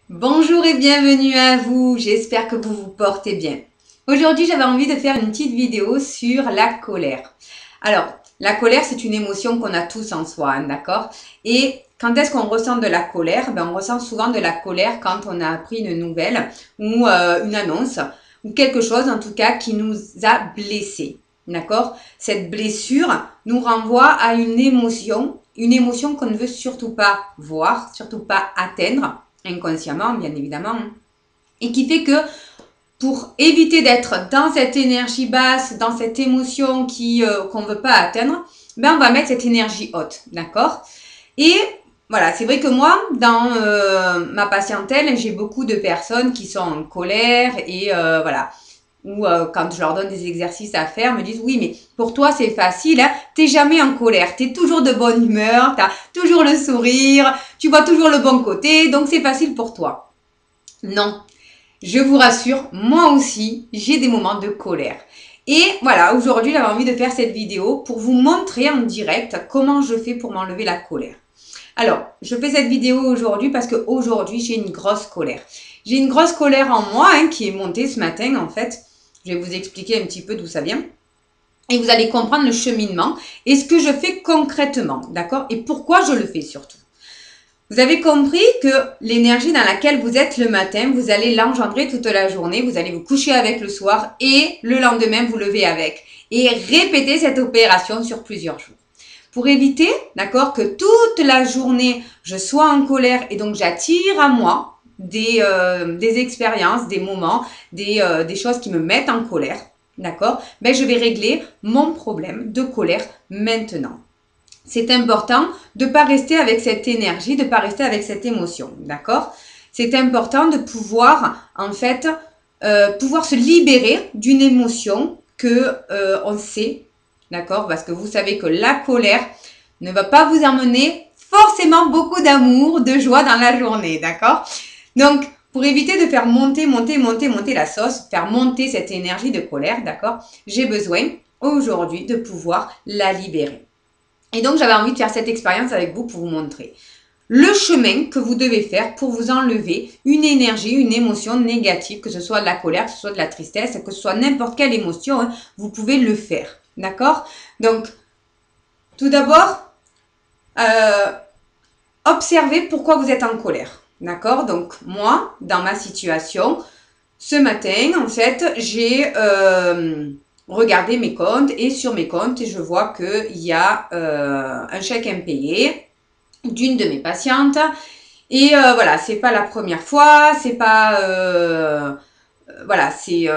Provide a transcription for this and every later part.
Bonjour et bienvenue à vous, j'espère que vous vous portez bien. Aujourd'hui, j'avais envie de faire une petite vidéo sur la colère. Alors, la colère, c'est une émotion qu'on a tous en soi, hein, d'accord? Et quand est-ce qu'on ressent de la colère? On ressent souvent de la colère quand on a appris une nouvelle ou une annonce ou quelque chose en tout cas qui nous a blessés, d'accord? Cette blessure nous renvoie à une émotion qu'on ne veut surtout pas voir, surtout pas atteindre inconsciemment, bien évidemment, et qui fait que pour éviter d'être dans cette énergie basse, dans cette émotion qu'on ne veut pas atteindre, on va mettre cette énergie haute, d'accord? Et voilà, c'est vrai que moi, dans ma patientèle, j'ai beaucoup de personnes qui sont en colère et voilà, ou quand je leur donne des exercices à faire, me disent oui, mais pour toi c'est facile, hein, t'es jamais en colère, t'es toujours de bonne humeur, t'as toujours le sourire, tu vois toujours le bon côté, donc c'est facile pour toi. Non, je vous rassure, moi aussi j'ai des moments de colère. Et voilà, aujourd'hui j'avais envie de faire cette vidéo pour vous montrer en direct comment je fais pour m'enlever la colère. Alors, je fais cette vidéo aujourd'hui parce qu'aujourd'hui j'ai une grosse colère. J'ai une grosse colère en moi qui est montée ce matin en fait. Je vais vous expliquer un petit peu d'où ça vient. Et vous allez comprendre le cheminement et ce que je fais concrètement, d'accord? Et pourquoi je le fais surtout. Vous avez compris que l'énergie dans laquelle vous êtes le matin, vous allez l'engendrer toute la journée, vous allez vous coucher avec le soir et le lendemain vous levez avec. Et répéter cette opération sur plusieurs jours. Pour éviter, d'accord, que toute la journée je sois en colère et donc j'attire à moi des expériences, des moments, des choses qui me mettent en colère, d'accord, je vais régler mon problème de colère maintenant. C'est important de ne pas rester avec cette énergie, de ne pas rester avec cette émotion, d'accord? C'est important de pouvoir, en fait, pouvoir se libérer d'une émotion que on sait, d'accord? Parce que vous savez que la colère ne va pas vous emmener forcément beaucoup d'amour, de joie dans la journée, d'accord? Donc, pour éviter de faire monter la sauce, faire monter cette énergie de colère, d'accord? J'ai besoin aujourd'hui de pouvoir la libérer. Et donc, j'avais envie de faire cette expérience avec vous pour vous montrer le chemin que vous devez faire pour vous enlever une énergie, une émotion négative, que ce soit de la colère, que ce soit de la tristesse, que ce soit n'importe quelle émotion, hein, vous pouvez le faire. D'accord? Donc, tout d'abord, observez pourquoi vous êtes en colère. D'accord? Donc, moi, dans ma situation, ce matin, en fait, j'ai regardé mes comptes et sur mes comptes, je vois qu'il y a un chèque impayé d'une de mes patientes. Et voilà, c'est pas la première fois, c'est pas... voilà, c'est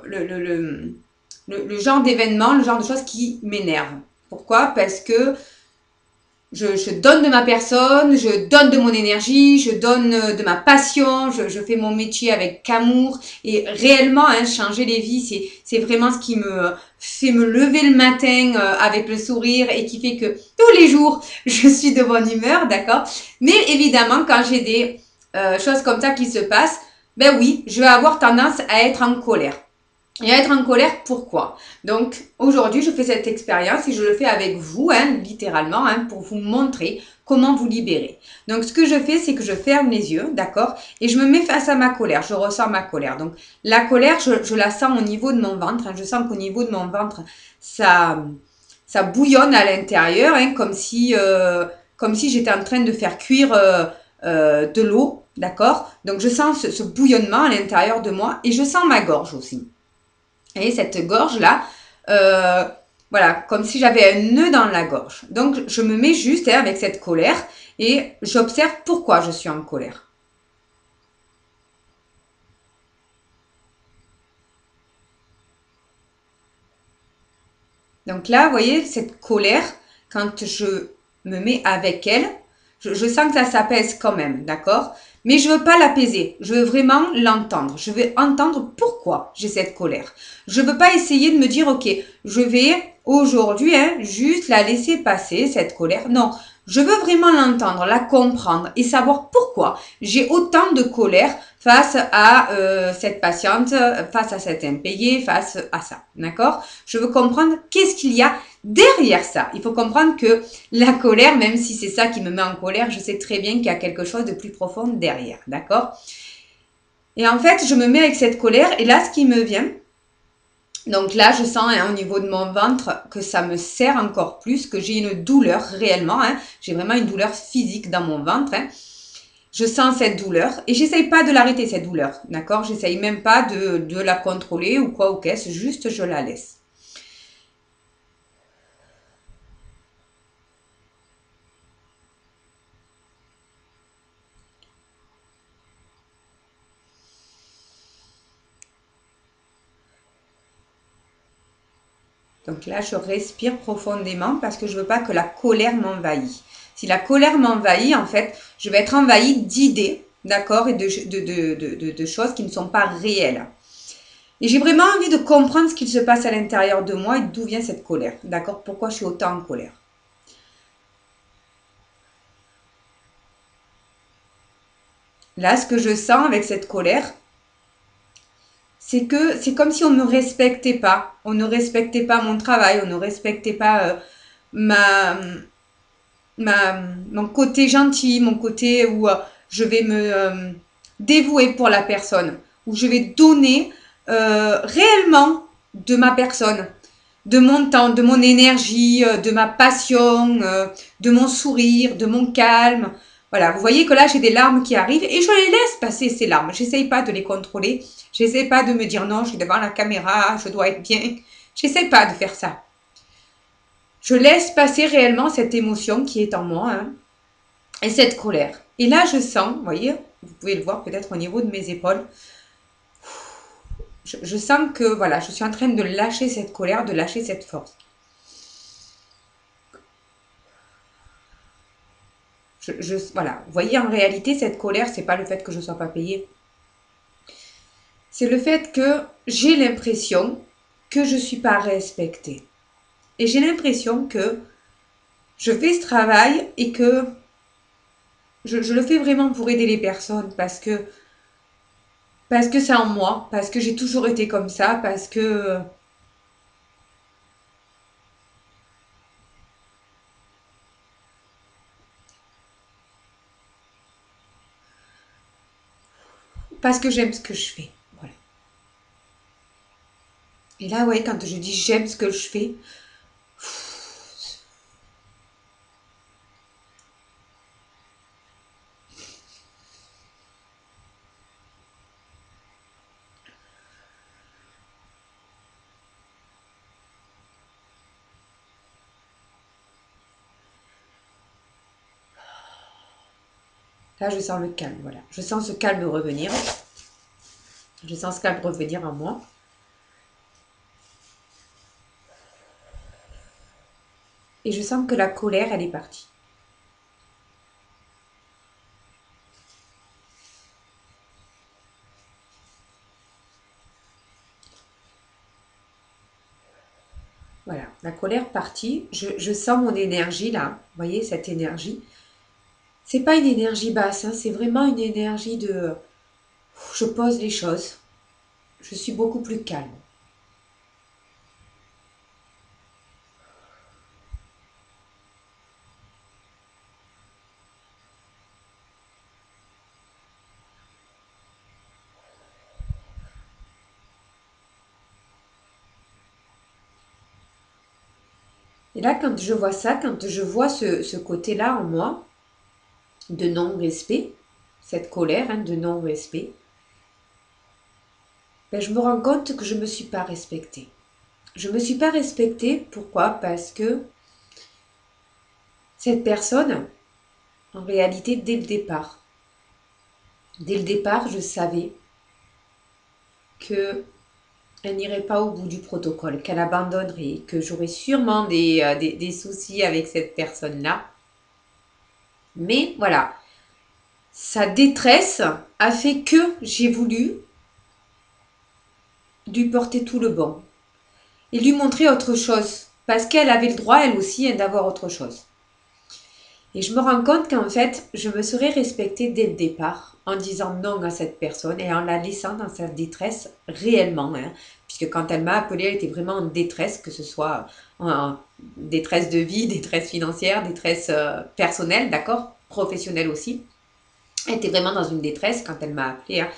le genre d'événement, le genre de choses qui m'énerve. Pourquoi? Parce que je donne de ma personne, je donne de mon énergie, je donne de ma passion, je fais mon métier avec amour et réellement changer les vies, c'est vraiment ce qui me fait me lever le matin avec le sourire et qui fait que tous les jours je suis de bonne humeur, d'accord? Mais évidemment quand j'ai des choses comme ça qui se passent, oui, je vais avoir tendance à être en colère. Et à être en colère, pourquoi? Donc, aujourd'hui, je fais cette expérience et je le fais avec vous, littéralement, pour vous montrer comment vous libérer. Donc, ce que je fais, c'est que je ferme les yeux, d'accord? Et je me mets face à ma colère, je ressens ma colère. Donc, la colère, je la sens au niveau de mon ventre, je sens qu'au niveau de mon ventre, ça bouillonne à l'intérieur, comme si j'étais en train de faire cuire de l'eau, d'accord? Donc, je sens ce bouillonnement à l'intérieur de moi et je sens ma gorge aussi. Et cette gorge-là, voilà, comme si j'avais un nœud dans la gorge. Donc, je me mets juste avec cette colère et j'observe pourquoi je suis en colère. Donc là, vous voyez, cette colère, quand je me mets avec elle, je sens que ça s'apaise quand même, d'accord? Mais je veux pas l'apaiser, je veux vraiment l'entendre. Je veux entendre pourquoi j'ai cette colère. Je veux pas essayer de me dire, ok, je vais aujourd'hui juste la laisser passer, cette colère. Non, je veux vraiment l'entendre, la comprendre et savoir pourquoi j'ai autant de colère face à cette patiente, face à cet impayé, face à ça. D'accord? Je veux comprendre qu'est-ce qu'il y a derrière ça. Il faut comprendre que la colère, même si c'est ça qui me met en colère, je sais très bien qu'il y a quelque chose de plus profond derrière. D'accord? Et en fait, je me mets avec cette colère et là, ce qui me vient, donc là, je sens au niveau de mon ventre que ça me serre encore plus, que j'ai une douleur réellement. J'ai vraiment une douleur physique dans mon ventre. Je sens cette douleur et j'essaye pas de l'arrêter, cette douleur. D'accord? J'essaye même pas de la contrôler ou quoi ou qu'est-ce. Juste, je la laisse. Donc là, je respire profondément parce que je veux pas que la colère m'envahisse. Si la colère m'envahit, en fait, je vais être envahie d'idées, d'accord, et de choses qui ne sont pas réelles. Et j'ai vraiment envie de comprendre ce qu'il se passe à l'intérieur de moi et d'où vient cette colère, d'accord, pourquoi je suis autant en colère. Là, ce que je sens avec cette colère, c'est que c'est comme si on ne me respectait pas. On ne respectait pas mon travail, on ne respectait pas ma, mon côté gentil, mon côté où je vais me dévouer pour la personne, où je vais donner réellement de ma personne, de mon temps, de mon énergie, de ma passion, de mon sourire, de mon calme. Voilà, vous voyez que là, j'ai des larmes qui arrivent et je les laisse passer, ces larmes. J'essaye pas de les contrôler. J'essaie pas de me dire non, je suis devant la caméra, je dois être bien. J'essaie pas de faire ça. Je laisse passer réellement cette émotion qui est en moi et cette colère. Et là, je sens, vous voyez, vous pouvez le voir peut-être au niveau de mes épaules, je sens que voilà, je suis en train de lâcher cette colère, de lâcher cette force. Voilà, vous voyez, en réalité, cette colère, c'est pas le fait que je ne sois pas payée. C'est le fait que j'ai l'impression que je ne suis pas respectée. Et j'ai l'impression que je fais ce travail et que je le fais vraiment pour aider les personnes parce que c'est en moi, parce que j'ai toujours été comme ça, parce que j'aime ce que je fais. Voilà. Et là, ouais, quand je dis j'aime ce que je fais, là, je sens le calme. Voilà. Je sens ce calme revenir. Je sens ce calme revenir en moi. Et je sens que la colère, elle est partie. Voilà, la colère partie. Je sens mon énergie là. Vous voyez cette énergie? C'est pas une énergie basse, c'est vraiment une énergie de... Je pose les choses. Je suis beaucoup plus calme. Et là, quand je vois ça, quand je vois ce côté-là en moi, de non-respect, cette colère de non-respect, ben, je me rends compte que je ne me suis pas respectée. Je ne me suis pas respectée, pourquoi? Parce que cette personne, en réalité, dès le départ, je savais que elle n'irait pas au bout du protocole, qu'elle abandonnerait, que j'aurais sûrement des soucis avec cette personne-là. Mais voilà, sa détresse a fait que j'ai voulu lui porter tout le bon et lui montrer autre chose, parce qu'elle avait le droit, elle aussi, d'avoir autre chose. Et je me rends compte qu'en fait, je me serais respectée dès le départ, en disant non à cette personne et en la laissant dans sa détresse réellement. Hein, puisque quand elle m'a appelée, elle était vraiment en détresse, que ce soit en détresse de vie, détresse financière, détresse personnelle, d'accord, professionnelle aussi. Elle était vraiment dans une détresse quand elle m'a appelée. Hein.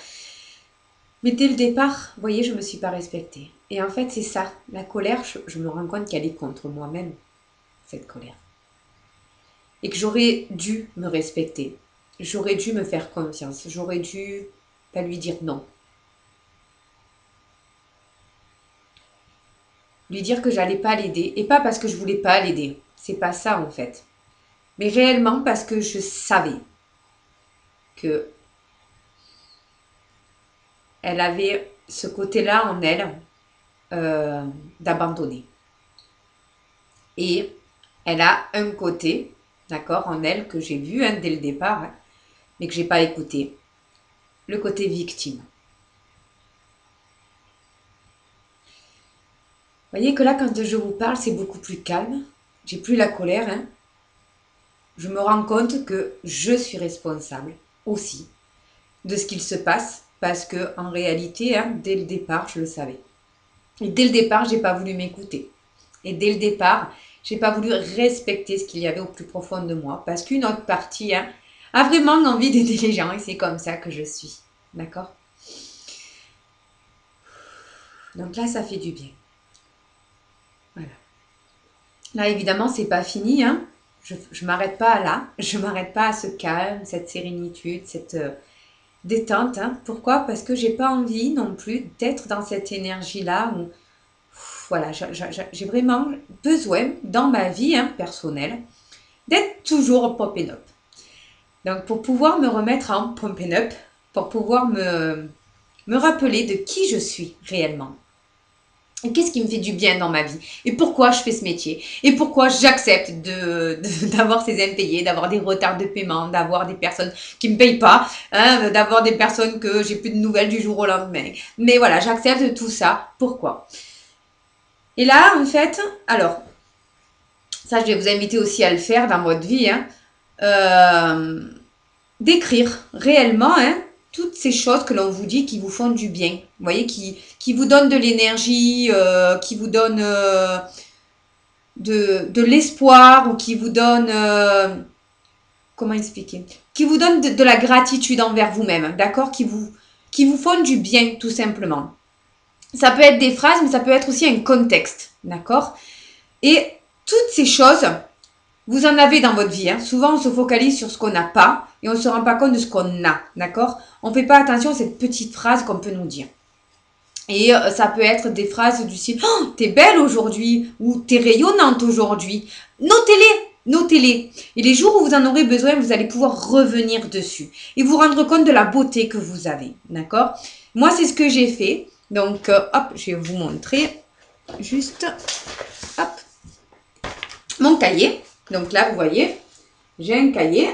Mais dès le départ, vous voyez, je ne me suis pas respectée. Et en fait, c'est ça. La colère, je me rends compte qu'elle est contre moi-même, cette colère. Et que j'aurais dû me respecter. J'aurais dû me faire confiance. J'aurais dû pas lui dire non. Lui dire que j'allais pas l'aider. Et pas parce que je voulais pas l'aider. C'est pas ça en fait. Mais réellement parce que je savais que elle avait ce côté-là en elle d'abandonner. Et elle a un côté, d'accord, en elle que j'ai vu hein, dès le départ, hein, mais que j'ai pas écouté. Le côté victime. Vous voyez que là, quand je vous parle, c'est beaucoup plus calme. J'ai plus la colère. Hein. Je me rends compte que je suis responsable aussi de ce qu'il se passe parce que en réalité, hein, dès le départ, je le savais. Et dès le départ, j'ai pas voulu m'écouter. Et dès le départ, j'ai pas voulu respecter ce qu'il y avait au plus profond de moi parce qu'une autre partie hein, a vraiment envie d'aider les gens et c'est comme ça que je suis. D'accord? Donc là, ça fait du bien. Voilà. Là, évidemment, c'est pas fini. Hein. Je m'arrête pas là. Je m'arrête pas à ce calme, cette sérénitude, cette détente. Hein. Pourquoi? Parce que j'ai pas envie non plus d'être dans cette énergie-là où voilà, j'ai vraiment besoin dans ma vie hein, personnelle d'être toujours popping up. Donc pour pouvoir me remettre en popping up, pour pouvoir me rappeler de qui je suis réellement. Et qu'est-ce qui me fait du bien dans ma vie? Et pourquoi je fais ce métier? Et pourquoi j'accepte d'avoir ces impayés, d'avoir des retards de paiement, d'avoir des personnes qui me payent pas, hein, d'avoir des personnes que j'ai plus de nouvelles du jour au lendemain. Mais voilà, j'accepte tout ça. Pourquoi? Et là, en fait, alors, ça je vais vous inviter aussi à le faire dans votre vie, hein, d'écrire réellement, hein, toutes ces choses que l'on vous dit qui vous font du bien, vous voyez, qui vous donnent de l'énergie, qui vous donnent de l'espoir ou qui vous donnent, comment expliquer, qui vous donnent de la gratitude envers vous-même, d'accord, qui vous font du bien tout simplement. Ça peut être des phrases, mais ça peut être aussi un contexte, d'accord. Et toutes ces choses, vous en avez dans votre vie. Hein. Souvent, on se focalise sur ce qu'on n'a pas et on ne se rend pas compte de ce qu'on a. D'accord? On ne fait pas attention à cette petite phrase qu'on peut nous dire. Et ça peut être des phrases du style oh, « T'es belle aujourd'hui » ou « T'es rayonnante aujourd'hui ». Notez-les, notez-les. Et les jours où vous en aurez besoin, vous allez pouvoir revenir dessus et vous rendre compte de la beauté que vous avez. D'accord? Moi, c'est ce que j'ai fait. Donc, hop, je vais vous montrer juste, hop, mon cahier. Donc là, vous voyez, j'ai un cahier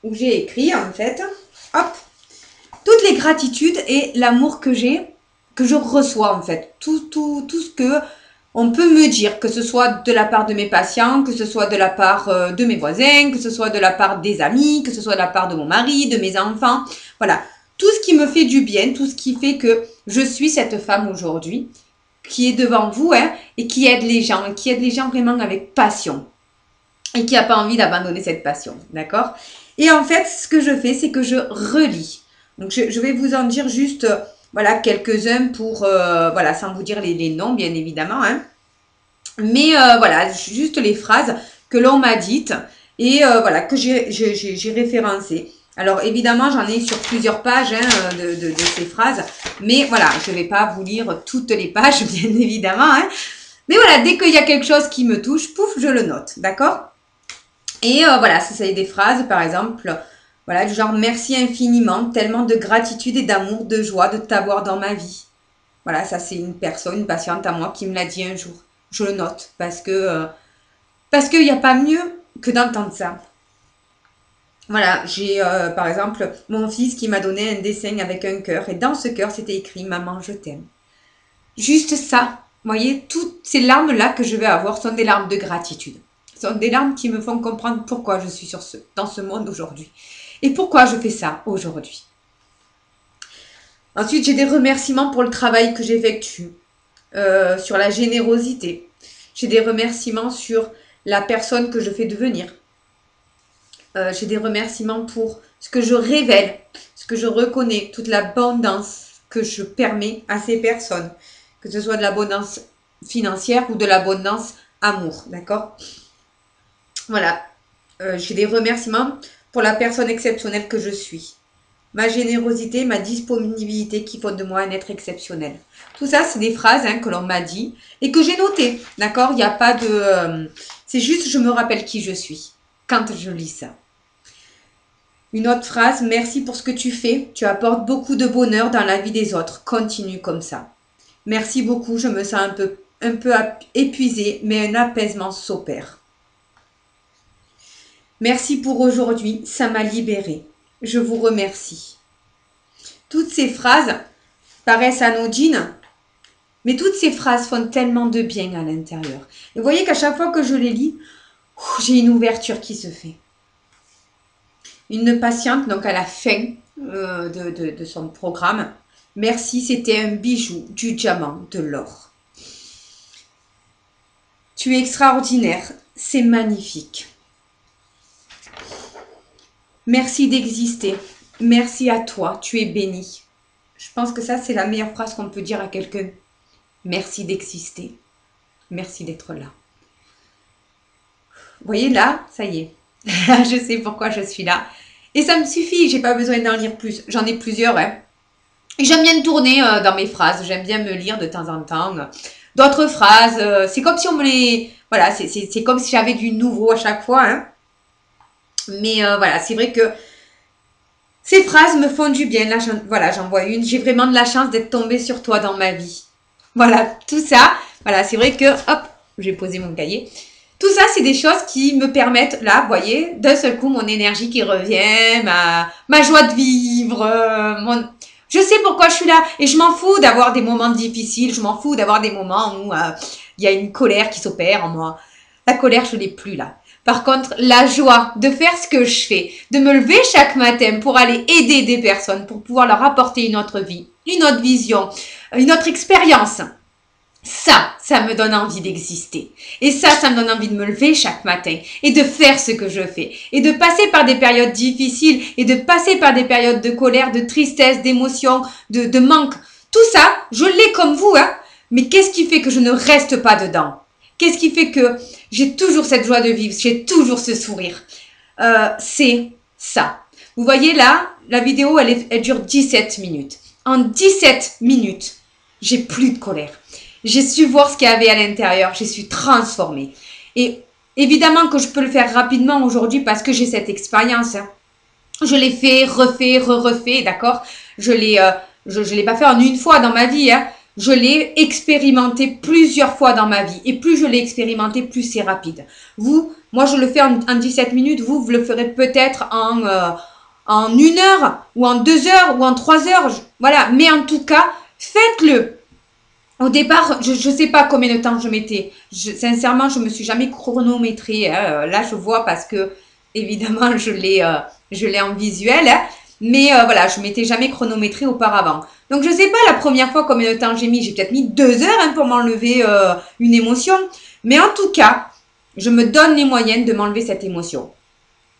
où j'ai écrit, en fait, hop, toutes les gratitudes et l'amour que j'ai, que je reçois, en fait. Tout ce que on peut me dire, que ce soit de la part de mes patients, que ce soit de la part de mes voisins, que ce soit de la part des amis, que ce soit de la part de mon mari, de mes enfants. Voilà, tout ce qui me fait du bien, tout ce qui fait que je suis cette femme aujourd'hui, qui est devant vous, hein, et qui aide les gens vraiment avec passion. Et qui n'a pas envie d'abandonner cette passion, d'accord? Et en fait, ce que je fais, c'est que je relis. Donc, je vais vous en dire juste, voilà, quelques-uns pour, voilà, sans vous dire les noms, bien évidemment, hein. Mais, voilà, juste les phrases que l'on m'a dites et, voilà, que j'ai référencées. Alors, évidemment, j'en ai sur plusieurs pages hein, de ces phrases. Mais, voilà, je ne vais pas vous lire toutes les pages, bien évidemment, hein. Mais voilà, dès qu'il y a quelque chose qui me touche, pouf, je le note, d'accord? Et voilà, ça c'est des phrases, par exemple, voilà, du genre « Merci infiniment, tellement de gratitude et d'amour, de joie de t'avoir dans ma vie. » Voilà, ça c'est une personne, une patiente à moi qui me l'a dit un jour. Je le note parce qu'il n'y a pas mieux que d'entendre ça. Voilà, j'ai par exemple mon fils qui m'a donné un dessin avec un cœur. Et dans ce cœur, c'était écrit « Maman, je t'aime ». Juste ça, vous voyez, toutes ces larmes-là que je vais avoir sont des larmes de gratitude. Ce sont des larmes qui me font comprendre pourquoi je suis dans ce monde aujourd'hui. Et pourquoi je fais ça aujourd'hui. Ensuite, j'ai des remerciements pour le travail que j'effectue, sur la générosité. J'ai des remerciements sur la personne que je fais devenir. J'ai des remerciements pour ce que je révèle, ce que je reconnais, toute l'abondance que je permets à ces personnes, que ce soit de l'abondance financière ou de l'abondance amour, d'accord? Voilà, j'ai des remerciements pour la personne exceptionnelle que je suis. Ma générosité, ma disponibilité qui font de moi un être exceptionnel. Tout ça, c'est des phrases que l'on m'a dit et que j'ai notées, d'accord? Il n'y a pas de... c'est juste, je me rappelle qui je suis quand je lis ça. Une autre phrase, merci pour ce que tu fais. Tu apportes beaucoup de bonheur dans la vie des autres. Continue comme ça. Merci beaucoup, je me sens un peu épuisée, mais un apaisement s'opère. Merci pour aujourd'hui, ça m'a libérée. Je vous remercie. Toutes ces phrases paraissent anodines, mais toutes ces phrases font tellement de bien à l'intérieur. Et vous voyez qu'à chaque fois que je les lis, j'ai une ouverture qui se fait. Une patiente, donc à la fin de son programme, merci, c'était un bijou, du diamant, de l'or. Tu es extraordinaire, c'est magnifique. Merci d'exister. Merci à toi, tu es béni. Je pense que ça, c'est la meilleure phrase qu'on peut dire à quelqu'un. Merci d'exister. Merci d'être là. Vous voyez là, ça y est. Je sais pourquoi je suis là. Et ça me suffit, j'ai pas besoin d'en lire plus. J'en ai plusieurs. Et j'aime bien tourner dans mes phrases. J'aime bien me lire de temps en temps d'autres phrases. C'est comme si on me les... Voilà, c'est comme si j'avais du nouveau à chaque fois. Mais voilà, c'est vrai que ces phrases me font du bien. Là, voilà, j'en vois une. J'ai vraiment de la chance d'être tombée sur toi dans ma vie. Voilà, tout ça. Voilà, c'est vrai que... Hop, j'ai posé mon cahier. Tout ça, c'est des choses qui me permettent, là, vous voyez, d'un seul coup, mon énergie qui revient, ma joie de vivre, je sais pourquoi je suis là. Et je m'en fous d'avoir des moments difficiles, je m'en fous d'avoir des moments où il y a une colère qui s'opère en moi. La colère, je l'ai plus là. Par contre, la joie de faire ce que je fais, de me lever chaque matin pour aller aider des personnes, pour pouvoir leur apporter une autre vie, une autre vision, une autre expérience. Ça me donne envie d'exister. Et ça me donne envie de me lever chaque matin et de faire ce que je fais. Et de passer par des périodes difficiles et de passer par des périodes de colère, de tristesse, d'émotion, de manque. Tout ça, je l'ai comme vous, Mais qu'est-ce qui fait que je ne reste pas dedans? Qu'est-ce qui fait que j'ai toujours cette joie de vivre? J'ai toujours ce sourire? C'est ça. Vous voyez là, la vidéo, elle dure 17 minutes. En 17 minutes, j'ai plus de colère. J'ai su voir ce qu'il y avait à l'intérieur. Je suis transformée. Et évidemment que je peux le faire rapidement aujourd'hui parce que j'ai cette expérience. Je l'ai fait, refait, d'accord? Je l'ai pas fait en une fois dans ma vie. Je l'ai expérimenté plusieurs fois dans ma vie. Et plus je l'ai expérimenté, plus c'est rapide. Moi je le fais en 17 minutes. Vous le ferez peut-être en 1 heure ou en 2 heures ou en 3 heures. Voilà. Mais en tout cas, faites-le. Au départ, je ne sais pas combien de temps je mettais. Sincèrement, je me suis jamais chronométrée. Là, je vois parce que, évidemment, je l'ai en visuel. Mais voilà, je m'étais jamais chronométrée auparavant. Donc, je ne sais pas la première fois combien de temps j'ai mis. J'ai peut-être mis 2 heures pour m'enlever une émotion. Mais en tout cas, je me donne les moyens de m'enlever cette émotion.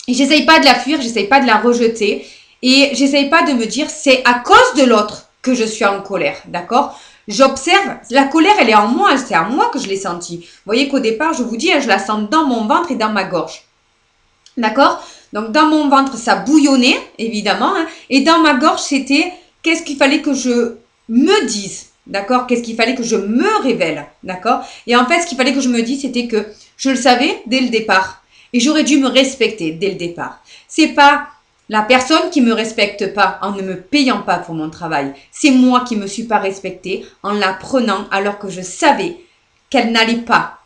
Et j'essaye pas de la fuir, j'essaye pas de la rejeter. Et j'essaye pas de me dire, c'est à cause de l'autre que je suis en colère. D'accord ? J'observe, la colère, elle est en moi, c'est à moi que je l'ai sentie. Vous voyez qu'au départ, je vous dis, je la sens dans mon ventre et dans ma gorge. D'accord? Donc, dans mon ventre, ça bouillonnait, évidemment. Et dans ma gorge, c'était qu'est-ce qu'il fallait que je me dise. D'accord? Qu'est-ce qu'il fallait que je me révèle. D'accord? Et en fait, ce qu'il fallait que je me dise, c'était que je le savais dès le départ. Et j'aurais dû me respecter dès le départ. C'est pas la personne qui me respecte pas en ne me payant pas pour mon travail. C'est moi qui me suis pas respectée en la prenant alors que je savais qu'elle n'allait pas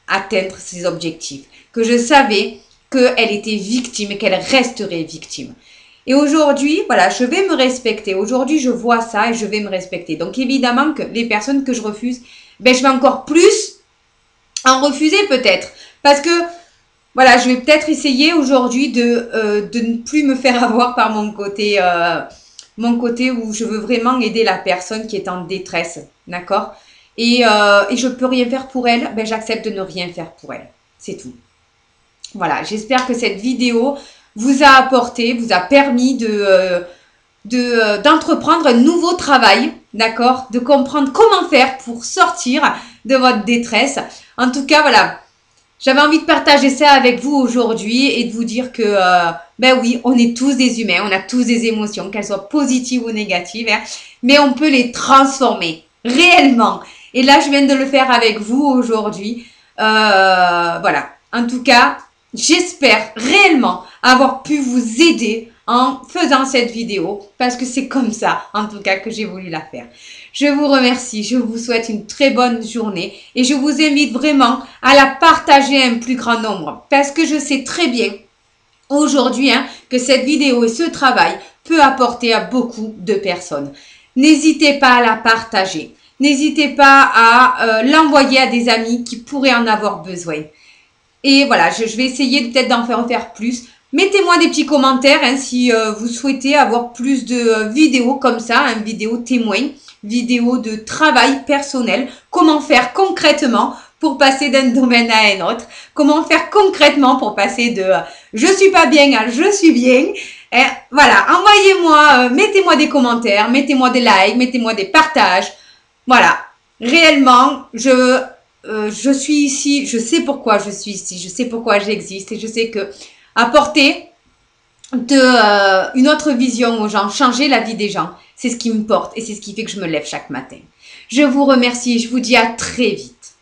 atteindre ses objectifs. Que je savais qu'elle était victime et qu'elle resterait victime. Et aujourd'hui, voilà, je vais me respecter. Aujourd'hui, je vois ça et je vais me respecter. Donc évidemment que les personnes que je refuse, je vais encore plus en refuser peut-être. Parce que voilà, je vais peut-être essayer aujourd'hui de ne plus me faire avoir par mon côté mon côté où je veux vraiment aider la personne qui est en détresse, d'accord? Et je peux rien faire pour elle, ben j'accepte de ne rien faire pour elle. C'est tout. Voilà, j'espère que cette vidéo vous a apporté, vous a permis d'entreprendre un nouveau travail, d'accord? De comprendre comment faire pour sortir de votre détresse. En tout cas, voilà, j'avais envie de partager ça avec vous aujourd'hui et de vous dire que, ben oui, on est tous des humains, on a tous des émotions, qu'elles soient positives ou négatives, hein, mais on peut les transformer réellement. Et là, je viens de le faire avec vous aujourd'hui. Voilà, en tout cas, j'espère réellement avoir pu vous aider en faisant cette vidéo parce que c'est comme ça, en tout cas, que j'ai voulu la faire. Je vous remercie, je vous souhaite une très bonne journée et je vous invite vraiment à la partager à un plus grand nombre parce que je sais très bien aujourd'hui que cette vidéo et ce travail peut apporter à beaucoup de personnes. N'hésitez pas à la partager. N'hésitez pas à l'envoyer à des amis qui pourraient en avoir besoin. Et voilà, je vais essayer peut-être d'en faire plus. Mettez-moi des petits commentaires si vous souhaitez avoir plus de vidéos comme ça, vidéo témoin, vidéo de travail personnel. Comment faire concrètement pour passer d'un domaine à un autre. Comment faire concrètement pour passer de je suis pas bien à je suis bien. Et voilà, envoyez-moi, mettez-moi des commentaires, mettez-moi des likes, mettez-moi des partages. Voilà, réellement, je suis ici, je sais pourquoi je suis ici, je sais pourquoi j'existe et je sais que apporter une autre vision aux gens, changer la vie des gens, c'est ce qui me porte et c'est ce qui fait que je me lève chaque matin. Je vous remercie et je vous dis à très vite.